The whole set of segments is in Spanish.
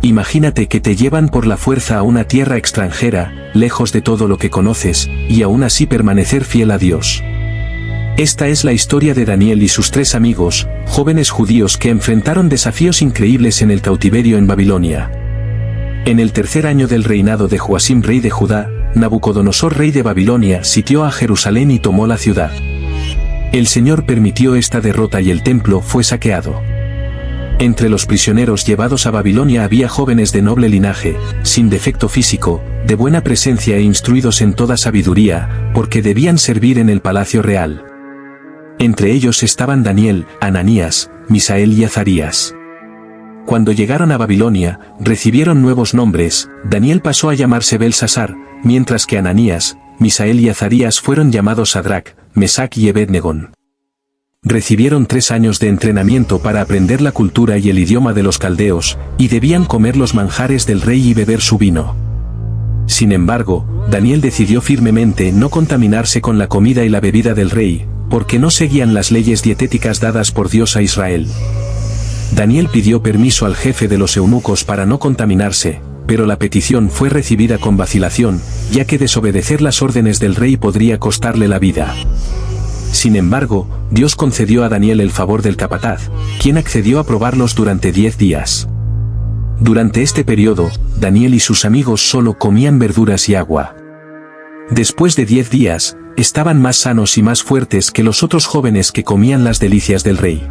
Imagínate que te llevan por la fuerza a una tierra extranjera, lejos de todo lo que conoces, y aún así permanecer fiel a Dios. Esta es la historia de Daniel y sus 3 amigos, jóvenes judíos que enfrentaron desafíos increíbles en el cautiverio en Babilonia. En el 3er año del reinado de Joacim rey de Judá, Nabucodonosor rey de Babilonia sitió a Jerusalén y tomó la ciudad. El Señor permitió esta derrota y el templo fue saqueado. Entre los prisioneros llevados a Babilonia había jóvenes de noble linaje, sin defecto físico, de buena presencia e instruidos en toda sabiduría, porque debían servir en el palacio real. Entre ellos estaban Daniel, Ananías, Misael y Azarías. Cuando llegaron a Babilonia, recibieron nuevos nombres. Daniel pasó a llamarse Belsasar, mientras que Ananías, Misael y Azarías fueron llamados Sadrac, Mesac y Abednego. Recibieron 3 años de entrenamiento para aprender la cultura y el idioma de los caldeos, y debían comer los manjares del rey y beber su vino. Sin embargo, Daniel decidió firmemente no contaminarse con la comida y la bebida del rey, porque no seguían las leyes dietéticas dadas por Dios a Israel. Daniel pidió permiso al jefe de los eunucos para no contaminarse, pero la petición fue recibida con vacilación, ya que desobedecer las órdenes del rey podría costarle la vida. Sin embargo, Dios concedió a Daniel el favor del capataz, quien accedió a probarlos durante 10 días. Durante este periodo, Daniel y sus amigos solo comían verduras y agua. Después de 10 días, estaban más sanos y más fuertes que los otros jóvenes que comían las delicias del rey.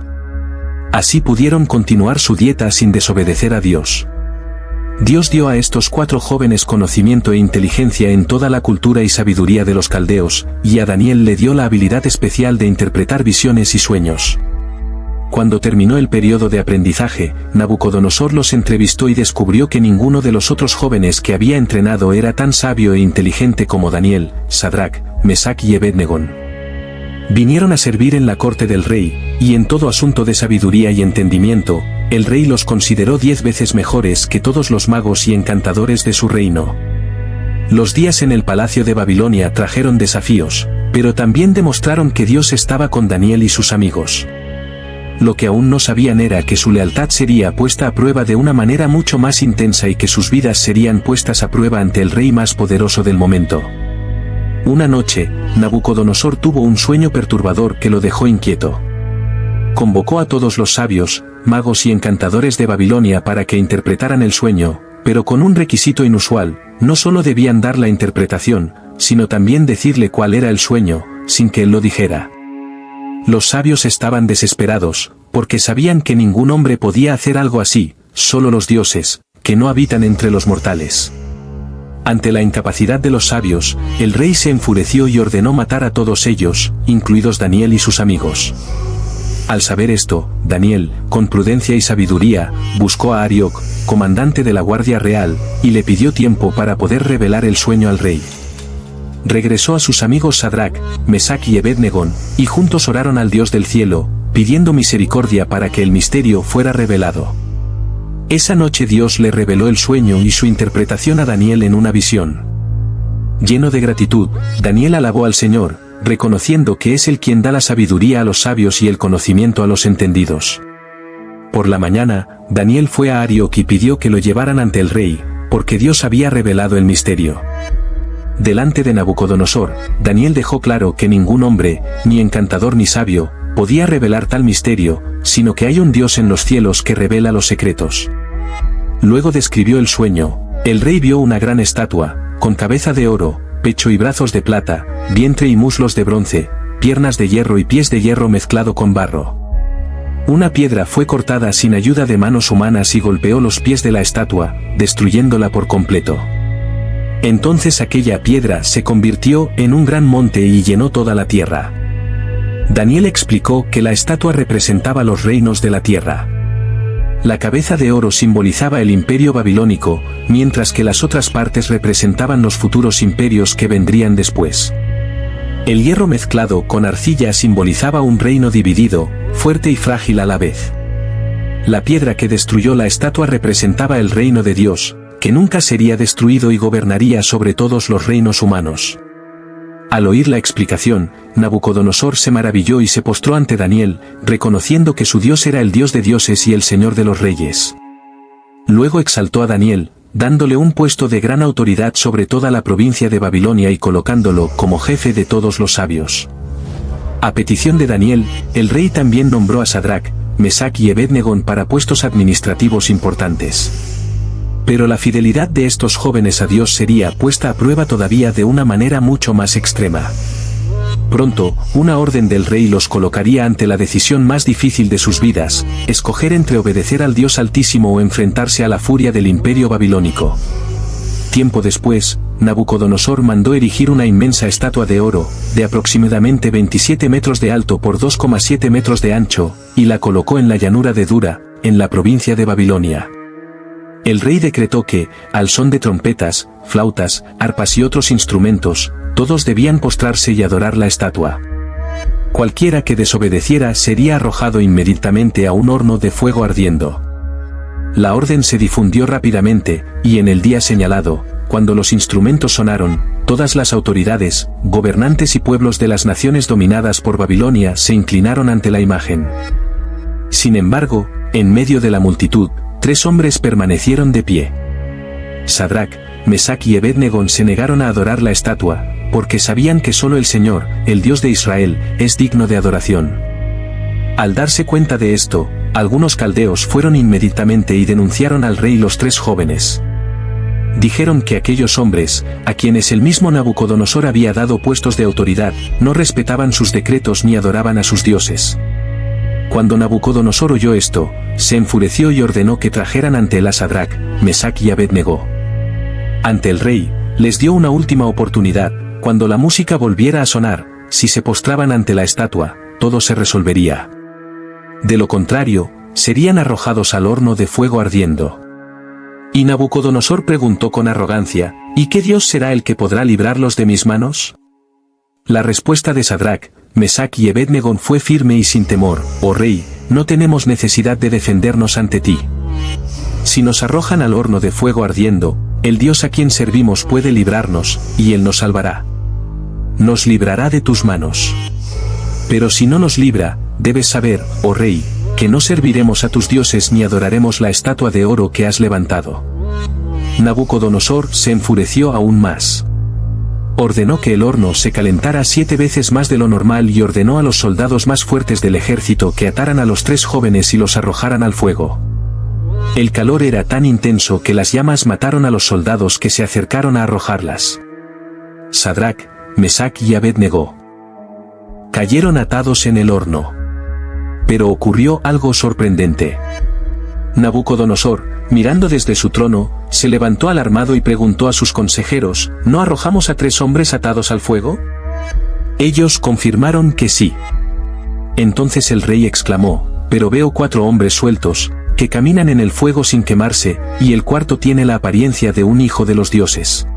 Así pudieron continuar su dieta sin desobedecer a Dios. Dios dio a estos 4 jóvenes conocimiento e inteligencia en toda la cultura y sabiduría de los caldeos, y a Daniel le dio la habilidad especial de interpretar visiones y sueños. Cuando terminó el periodo de aprendizaje, Nabucodonosor los entrevistó y descubrió que ninguno de los otros jóvenes que había entrenado era tan sabio e inteligente como Daniel, Sadrac, Mesac y Abednego. Vinieron a servir en la corte del rey, y en todo asunto de sabiduría y entendimiento, el rey los consideró 10 veces mejores que todos los magos y encantadores de su reino. Los días en el palacio de Babilonia trajeron desafíos, pero también demostraron que Dios estaba con Daniel y sus amigos. Lo que aún no sabían era que su lealtad sería puesta a prueba de una manera mucho más intensa y que sus vidas serían puestas a prueba ante el rey más poderoso del momento. Una noche, Nabucodonosor tuvo un sueño perturbador que lo dejó inquieto. Convocó a todos los sabios, magos y encantadores de Babilonia para que interpretaran el sueño, pero con un requisito inusual: no solo debían dar la interpretación, sino también decirle cuál era el sueño, sin que él lo dijera. Los sabios estaban desesperados, porque sabían que ningún hombre podía hacer algo así, solo los dioses, que no habitan entre los mortales. Ante la incapacidad de los sabios, el rey se enfureció y ordenó matar a todos ellos, incluidos Daniel y sus amigos. Al saber esto, Daniel, con prudencia y sabiduría, buscó a Arioc, comandante de la Guardia Real, y le pidió tiempo para poder revelar el sueño al rey. Regresó a sus amigos Sadrac, Mesac y Abednego, y juntos oraron al Dios del cielo, pidiendo misericordia para que el misterio fuera revelado. Esa noche Dios le reveló el sueño y su interpretación a Daniel en una visión. Lleno de gratitud, Daniel alabó al Señor, reconociendo que es Él quien da la sabiduría a los sabios y el conocimiento a los entendidos. Por la mañana, Daniel fue a Arioc y pidió que lo llevaran ante el rey, porque Dios había revelado el misterio. Delante de Nabucodonosor, Daniel dejó claro que ningún hombre, ni encantador ni sabio, podía revelar tal misterio, sino que hay un Dios en los cielos que revela los secretos. Luego describió el sueño. El rey vio una gran estatua, con cabeza de oro, pecho y brazos de plata, vientre y muslos de bronce, piernas de hierro y pies de hierro mezclado con barro. Una piedra fue cortada sin ayuda de manos humanas y golpeó los pies de la estatua, destruyéndola por completo. Entonces aquella piedra se convirtió en un gran monte y llenó toda la tierra. Daniel explicó que la estatua representaba los reinos de la tierra. La cabeza de oro simbolizaba el imperio babilónico, mientras que las otras partes representaban los futuros imperios que vendrían después. El hierro mezclado con arcilla simbolizaba un reino dividido, fuerte y frágil a la vez. La piedra que destruyó la estatua representaba el reino de Dios, que nunca sería destruido y gobernaría sobre todos los reinos humanos. Al oír la explicación, Nabucodonosor se maravilló y se postró ante Daniel, reconociendo que su Dios era el Dios de dioses y el Señor de los reyes. Luego exaltó a Daniel, dándole un puesto de gran autoridad sobre toda la provincia de Babilonia y colocándolo como jefe de todos los sabios. A petición de Daniel, el rey también nombró a Sadrac, Mesac y Abednego para puestos administrativos importantes. Pero la fidelidad de estos jóvenes a Dios sería puesta a prueba todavía de una manera mucho más extrema. Pronto, una orden del rey los colocaría ante la decisión más difícil de sus vidas, escoger entre obedecer al Dios Altísimo o enfrentarse a la furia del imperio babilónico. Tiempo después, Nabucodonosor mandó erigir una inmensa estatua de oro, de aproximadamente 27 metros de alto por 2,7 metros de ancho, y la colocó en la llanura de Dura, en la provincia de Babilonia. El rey decretó que, al son de trompetas, flautas, arpas y otros instrumentos, todos debían postrarse y adorar la estatua. Cualquiera que desobedeciera sería arrojado inmediatamente a un horno de fuego ardiendo. La orden se difundió rápidamente, y en el día señalado, cuando los instrumentos sonaron, todas las autoridades, gobernantes y pueblos de las naciones dominadas por Babilonia se inclinaron ante la imagen. Sin embargo, en medio de la multitud, 3 hombres permanecieron de pie. Sadrac, Mesac y Abednego se negaron a adorar la estatua, porque sabían que solo el Señor, el Dios de Israel, es digno de adoración. Al darse cuenta de esto, algunos caldeos fueron inmediatamente y denunciaron al rey los 3 jóvenes. Dijeron que aquellos hombres, a quienes el mismo Nabucodonosor había dado puestos de autoridad, no respetaban sus decretos ni adoraban a sus dioses. Cuando Nabucodonosor oyó esto, se enfureció y ordenó que trajeran ante él a Sadrac, Mesac y Abednego. Ante el rey, les dio una última oportunidad, cuando la música volviera a sonar, si se postraban ante la estatua, todo se resolvería. De lo contrario, serían arrojados al horno de fuego ardiendo. Y Nabucodonosor preguntó con arrogancia, ¿y qué Dios será el que podrá librarlos de mis manos? La respuesta de Sadrac, Mesac y Abednego fue firme y sin temor, oh rey, no tenemos necesidad de defendernos ante ti. Si nos arrojan al horno de fuego ardiendo, el Dios a quien servimos puede librarnos, y Él nos salvará. Nos librará de tus manos. Pero si no nos libra, debes saber, oh rey, que no serviremos a tus dioses ni adoraremos la estatua de oro que has levantado. Nabucodonosor se enfureció aún más. Ordenó que el horno se calentara 7 veces más de lo normal y ordenó a los soldados más fuertes del ejército que ataran a los 3 jóvenes y los arrojaran al fuego. El calor era tan intenso que las llamas mataron a los soldados que se acercaron a arrojarlas. Sadrac, Mesac y Abednego cayeron atados en el horno. Pero ocurrió algo sorprendente. Nabucodonosor, mirando desde su trono, se levantó alarmado y preguntó a sus consejeros, ¿no arrojamos a 3 hombres atados al fuego? Ellos confirmaron que sí. Entonces el rey exclamó, pero veo 4 hombres sueltos, que caminan en el fuego sin quemarse, y el cuarto tiene la apariencia de un hijo de los dioses.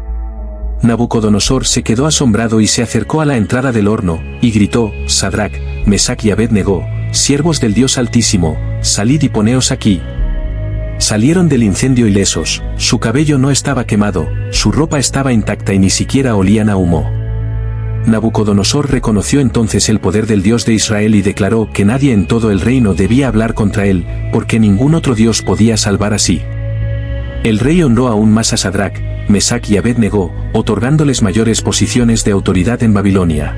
Nabucodonosor se quedó asombrado y se acercó a la entrada del horno, y gritó, Sadrac, Mesac y Abednego, siervos del Dios Altísimo, salid y poneos aquí. Salieron del incendio ilesos, su cabello no estaba quemado, su ropa estaba intacta y ni siquiera olían a humo. Nabucodonosor reconoció entonces el poder del Dios de Israel y declaró que nadie en todo el reino debía hablar contra él, porque ningún otro Dios podía salvar así. El rey honró aún más a Sadrac, Mesac y Abednego, otorgándoles mayores posiciones de autoridad en Babilonia.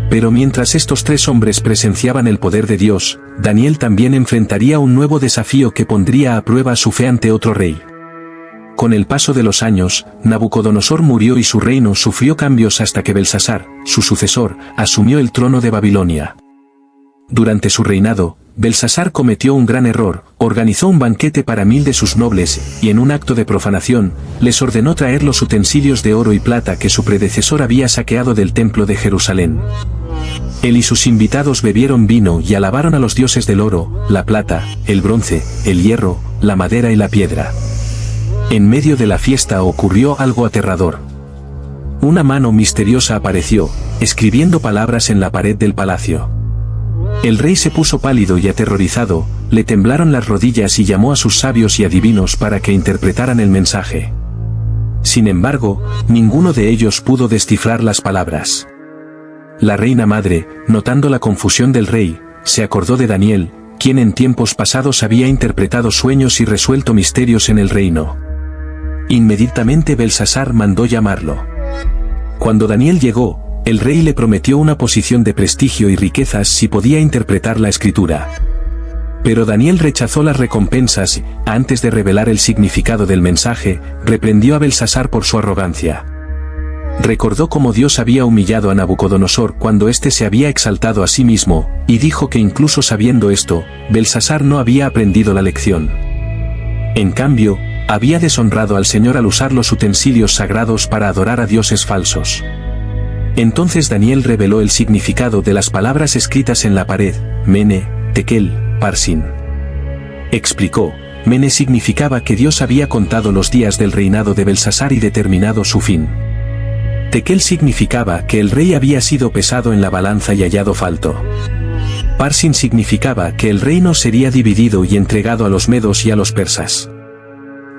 Pero mientras estos 3 hombres presenciaban el poder de Dios, Daniel también enfrentaría un nuevo desafío que pondría a prueba su fe ante otro rey. Con el paso de los años, Nabucodonosor murió y su reino sufrió cambios hasta que Belsasar, su sucesor, asumió el trono de Babilonia. Durante su reinado, Belsasar cometió un gran error, organizó un banquete para 1000 de sus nobles, y en un acto de profanación, les ordenó traer los utensilios de oro y plata que su predecesor había saqueado del templo de Jerusalén. Él y sus invitados bebieron vino y alabaron a los dioses del oro, la plata, el bronce, el hierro, la madera y la piedra. En medio de la fiesta ocurrió algo aterrador. Una mano misteriosa apareció, escribiendo palabras en la pared del palacio. El rey se puso pálido y aterrorizado, le temblaron las rodillas y llamó a sus sabios y adivinos para que interpretaran el mensaje. Sin embargo, ninguno de ellos pudo descifrar las palabras. La reina madre, notando la confusión del rey, se acordó de Daniel, quien en tiempos pasados había interpretado sueños y resuelto misterios en el reino. Inmediatamente Belsasar mandó llamarlo. Cuando Daniel llegó, el rey le prometió una posición de prestigio y riquezas si podía interpretar la escritura. Pero Daniel rechazó las recompensas y, antes de revelar el significado del mensaje, reprendió a Belsasar por su arrogancia. Recordó cómo Dios había humillado a Nabucodonosor cuando éste se había exaltado a sí mismo, y dijo que incluso sabiendo esto, Belsasar no había aprendido la lección. En cambio, había deshonrado al Señor al usar los utensilios sagrados para adorar a dioses falsos. Entonces Daniel reveló el significado de las palabras escritas en la pared: Mene, Tekel, Parsin. Explicó: Mene significaba que Dios había contado los días del reinado de Belsasar y determinado su fin. Tekel significaba que el rey había sido pesado en la balanza y hallado falto. Parsin significaba que el reino sería dividido y entregado a los medos y a los persas.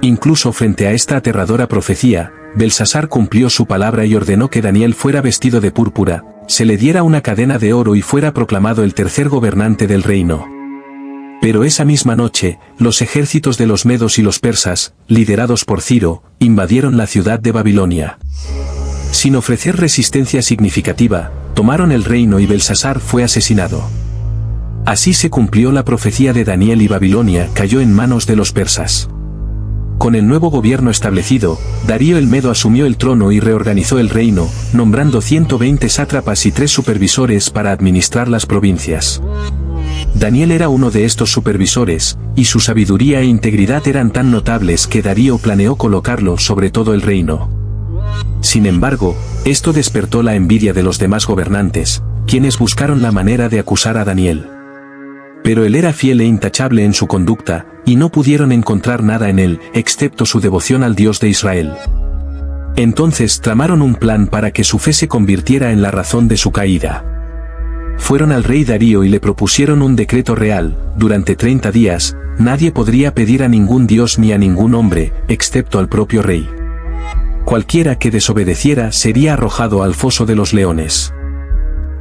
Incluso frente a esta aterradora profecía, Belsasar cumplió su palabra y ordenó que Daniel fuera vestido de púrpura, se le diera una cadena de oro y fuera proclamado el tercer gobernante del reino. Pero esa misma noche, los ejércitos de los medos y los persas, liderados por Ciro, invadieron la ciudad de Babilonia. Sin ofrecer resistencia significativa, tomaron el reino y Belsasar fue asesinado. Así se cumplió la profecía de Daniel y Babilonia cayó en manos de los persas. Con el nuevo gobierno establecido, Darío el Medo asumió el trono y reorganizó el reino, nombrando 120 sátrapas y 3 supervisores para administrar las provincias. Daniel era uno de estos supervisores, y su sabiduría e integridad eran tan notables que Darío planeó colocarlo sobre todo el reino. Sin embargo, esto despertó la envidia de los demás gobernantes, quienes buscaron la manera de acusar a Daniel. Pero él era fiel e intachable en su conducta, y no pudieron encontrar nada en él, excepto su devoción al Dios de Israel. Entonces tramaron un plan para que su fe se convirtiera en la razón de su caída. Fueron al rey Darío y le propusieron un decreto real: durante 30 días, nadie podría pedir a ningún dios ni a ningún hombre, excepto al propio rey. Cualquiera que desobedeciera sería arrojado al foso de los leones.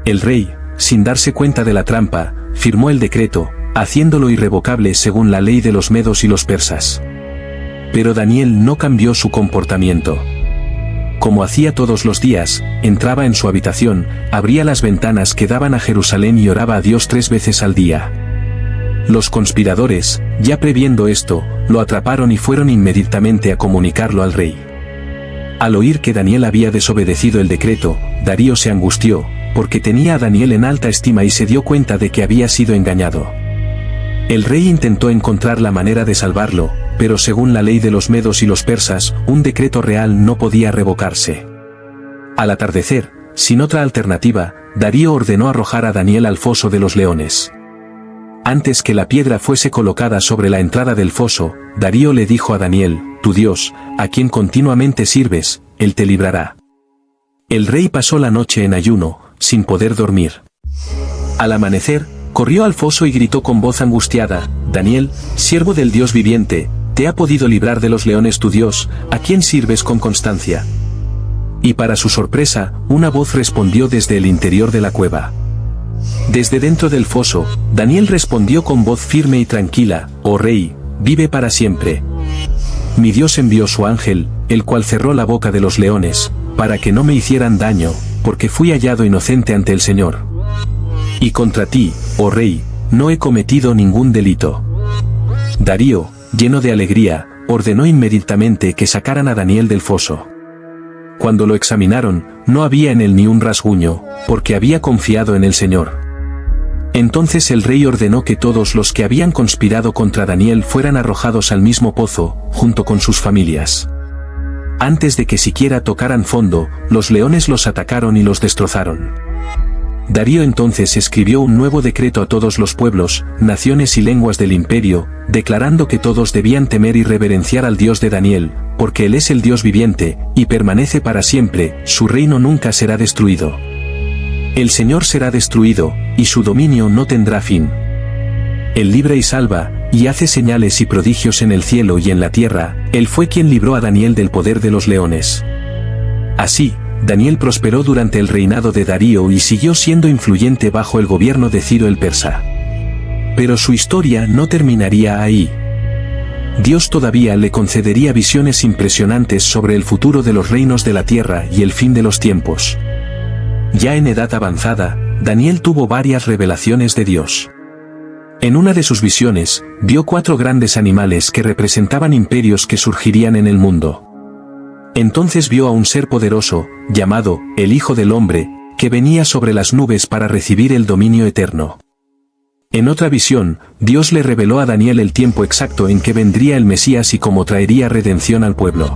El rey, sin darse cuenta de la trampa, firmó el decreto, haciéndolo irrevocable según la ley de los medos y los persas. Pero Daniel no cambió su comportamiento. Como hacía todos los días, entraba en su habitación, abría las ventanas que daban a Jerusalén y oraba a Dios 3 veces al día. Los conspiradores, ya previendo esto, lo atraparon y fueron inmediatamente a comunicarlo al rey. Al oír que Daniel había desobedecido el decreto, Darío se angustió, porque tenía a Daniel en alta estima y se dio cuenta de que había sido engañado. El rey intentó encontrar la manera de salvarlo, pero según la ley de los medos y los persas, un decreto real no podía revocarse. Al atardecer, sin otra alternativa, Darío ordenó arrojar a Daniel al foso de los leones. Antes que la piedra fuese colocada sobre la entrada del foso, Darío le dijo a Daniel: tu Dios, a quien continuamente sirves, él te librará. El rey pasó la noche en ayuno, sin poder dormir. Al amanecer, corrió al foso y gritó con voz angustiada: Daniel, siervo del Dios viviente, ¿te ha podido librar de los leones tu Dios, a quien sirves con constancia? Y para su sorpresa, una voz respondió desde el interior de la cueva. Desde dentro del foso, Daniel respondió con voz firme y tranquila: oh rey, vive para siempre. Mi Dios envió su ángel, el cual cerró la boca de los leones, para que no me hicieran daño, porque fui hallado inocente ante el Señor. Y contra ti, oh rey, no he cometido ningún delito. Darío, lleno de alegría, ordenó inmediatamente que sacaran a Daniel del foso. Cuando lo examinaron, no había en él ni un rasguño, porque había confiado en el Señor. Entonces el rey ordenó que todos los que habían conspirado contra Daniel fueran arrojados al mismo pozo, junto con sus familias. Antes de que siquiera tocaran fondo, los leones los atacaron y los destrozaron. Darío entonces escribió un nuevo decreto a todos los pueblos, naciones y lenguas del imperio, declarando que todos debían temer y reverenciar al Dios de Daniel, porque Él es el Dios viviente, y permanece para siempre, su reino nunca será destruido. El Señor será destruido, y su dominio no tendrá fin. Él libra y salva, y hace señales y prodigios en el cielo y en la tierra, Él fue quien libró a Daniel del poder de los leones. Así, Daniel prosperó durante el reinado de Darío y siguió siendo influyente bajo el gobierno de Ciro el persa. Pero su historia no terminaría ahí. Dios todavía le concedería visiones impresionantes sobre el futuro de los reinos de la tierra y el fin de los tiempos. Ya en edad avanzada, Daniel tuvo varias revelaciones de Dios. En una de sus visiones, vio 4 grandes animales que representaban imperios que surgirían en el mundo. Entonces vio a un ser poderoso, llamado el Hijo del Hombre, que venía sobre las nubes para recibir el dominio eterno. En otra visión, Dios le reveló a Daniel el tiempo exacto en que vendría el Mesías y cómo traería redención al pueblo.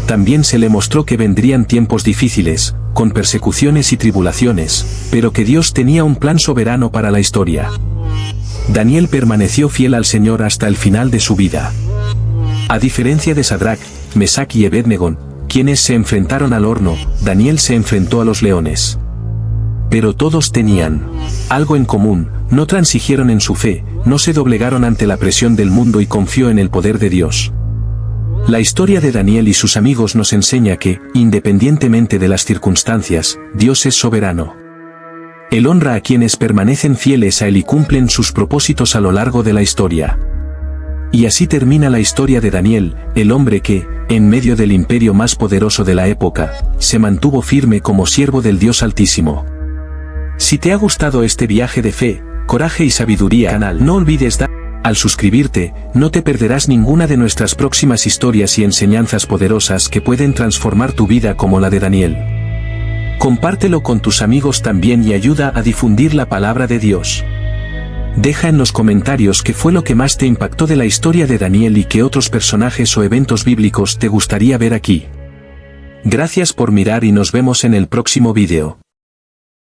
También se le mostró que vendrían tiempos difíciles, con persecuciones y tribulaciones, pero que Dios tenía un plan soberano para la historia. Daniel permaneció fiel al Señor hasta el final de su vida. A diferencia de Sadrac, Mesac y Abednego, quienes se enfrentaron al horno, Daniel se enfrentó a los leones. Pero todos tenían algo en común: no transigieron en su fe, no se doblegaron ante la presión del mundo y confió en el poder de Dios. La historia de Daniel y sus amigos nos enseña que, independientemente de las circunstancias, Dios es soberano. Él honra a quienes permanecen fieles a Él y cumplen sus propósitos a lo largo de la historia. Y así termina la historia de Daniel, el hombre que, en medio del imperio más poderoso de la época, se mantuvo firme como siervo del Dios Altísimo. Si te ha gustado este viaje de fe, coraje y sabiduría al canal, no olvides dar. Al suscribirte, no te perderás ninguna de nuestras próximas historias y enseñanzas poderosas que pueden transformar tu vida como la de Daniel. Compártelo con tus amigos también y ayuda a difundir la palabra de Dios. Deja en los comentarios qué fue lo que más te impactó de la historia de Daniel y qué otros personajes o eventos bíblicos te gustaría ver aquí. Gracias por mirar y nos vemos en el próximo vídeo.